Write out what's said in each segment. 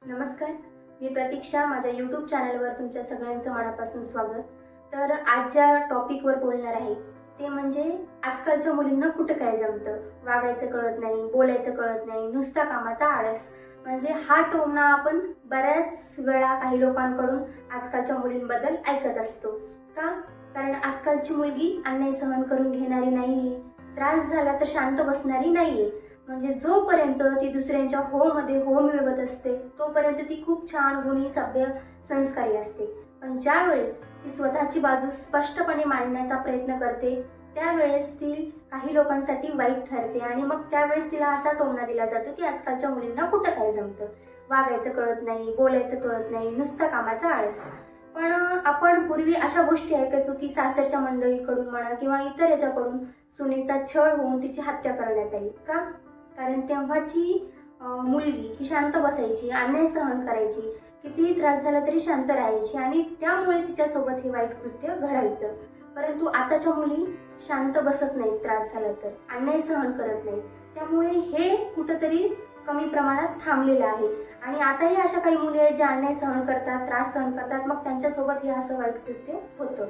नमस्कार, मी प्रतीक्षा. माझ्या यूट्यूब चॅनलवर तुमच्या सगळ्यांचं मनापासून स्वागत. तर आज ज्या टॉपिकवर बोलणार आहे ते म्हणजे आजकालच्या मुलींना कुठं काय जमतं, वागायचं कळत नाही, बोलायचं कळत नाही, नुसता कामाचा आळस. म्हणजे हा टोमणा आपण बऱ्याच वेळा काही लोकांकडून आजकालच्या मुलींबद्दल ऐकत असतो. का? कारण आजकालची मुलगी अन्याय सहन करून घेणारी नाहीये, त्रास झाला तर शांत बसणारी नाहीये. म्हणजे जोपर्यंत ती दुसऱ्यांच्या हो मध्ये हो मिळवत असते तोपर्यंत ती खूप छान, गुणी, सभ्य, संस्कारी असते. पण ज्या वेळेस ती स्वतःची बाजू स्पष्टपणे मांडण्याचा प्रयत्न करते त्यावेळेस ती काही लोकांसाठी वाईट ठरते आणि मग त्यावेळेस तिला असा टोमणा दिला जातो की आजकालच्या मुलींना कुठं काय जमतं, वागायचं कळत नाही, बोलायचं कळत नाही, नुसता कामाचा आळस. पण आपण पूर्वी अशा गोष्टी ऐकायचो की सासरच्या मंडळीकडून म्हणा किंवा इतर याच्याकडून सुनेचा छळ होऊन तिची हत्या करण्यात आली. का? कारण तेव्हाची मुलगी ही शांत बसायची, अन्याय सहन करायची, कितीही त्रास झाला तरी शांत राहायची आणि त्यामुळे तिच्यासोबत हे वाईट कृत्य घडायचं. परंतु आताच्या मुली शांत बसत नाहीत, त्रास झाला तर अन्याय सहन करत नाहीत. त्यामुळे हे कुठंतरी कमी प्रमाणात थांबलेलं आहे आणि आताही अशा काही मुली आहेत ज्या अन्याय सहन करतात, त्रास सहन करतात, मग त्यांच्यासोबत हे असं वाईट कृत्य होतं.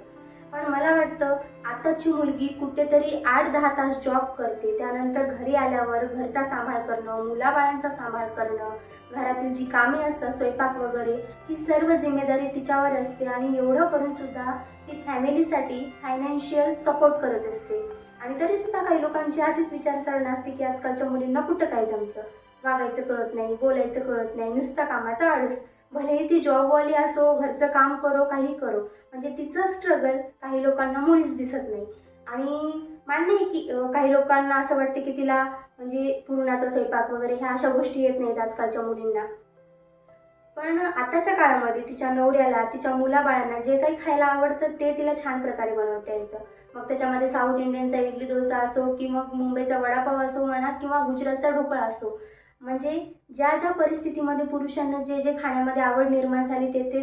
पण मला वाटतं आताची मुलगी कुठेतरी 8-10 तास जॉब करते, त्यानंतर घरी आल्यावर घरचा सांभाळ करणं, मुलाबाळांचा सांभाळ करणं, घरातील जी कामे असतात, स्वयंपाक वगैरे, ही सर्व जिम्मेदारी तिच्यावर असते आणि एवढं करून सुद्धा ती फॅमिलीसाठी फायनान्शियल सपोर्ट करत असते. आणि तरी सुद्धा काही लोकांची अशीच विचारसरणी असते की आजकालच्या मुलींना कुठं काय जमतं, वागायचं कळत नाही, बोलायचं कळत नाही, नुसता कामाचा आळस. भलेही ती जॉबवाली असो, घरचं काम करो, काही करो, म्हणजे तिचं स्ट्रगल काही लोकांना मुळीच दिसत नाही. आणि मान्य आहे की काही लोकांना असं वाटतं की तिला म्हणजे पुरणाचा स्वयंपाक वगैरे ह्या अशा गोष्टी येत नाहीत आजकालच्या मुलींना. पण आताच्या काळामध्ये तिच्या नवऱ्याला, तिच्या मुलाबाळांना जे काही खायला आवडतं ते तिला छान प्रकारे बनवता येतं. मग त्याच्यामध्ये साऊथ इंडियनचा इडली डोसा असो की मग मुंबईचा वडापाव असो म्हणा किंवा गुजरातचा ढोकळा असो. म्हणजे ज्या ज्या परिस्थितीमध्ये पुरुषांना जे जे खाण्यामध्ये आवड निर्माण झाली ते ते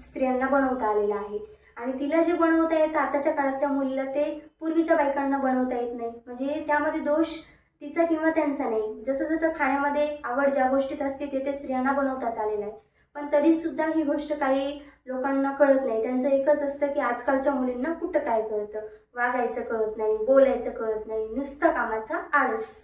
स्त्रियांना बनवता आलेलं आहे. आणि तिला जे बनवता येतं आताच्या काळातल्या मुलीला ते पूर्वीच्या बायकांना बनवता येत नाही. म्हणजे त्यामध्ये दोष तिचा किंवा त्यांचा नाही. जसं जसं खाण्यामध्ये आवड ज्या गोष्टीत असते ते ते स्त्रियांना बनवताच आलेलं आहे. पण तरी सुद्धा ही गोष्ट काही लोकांना कळत नाही. त्यांचं एकच असतं की आजकालच्या मुलींना कुठं काय कळतं, वागायचं कळत नाही, बोलायचं कळत नाही, नुसतं कामाचा आळस.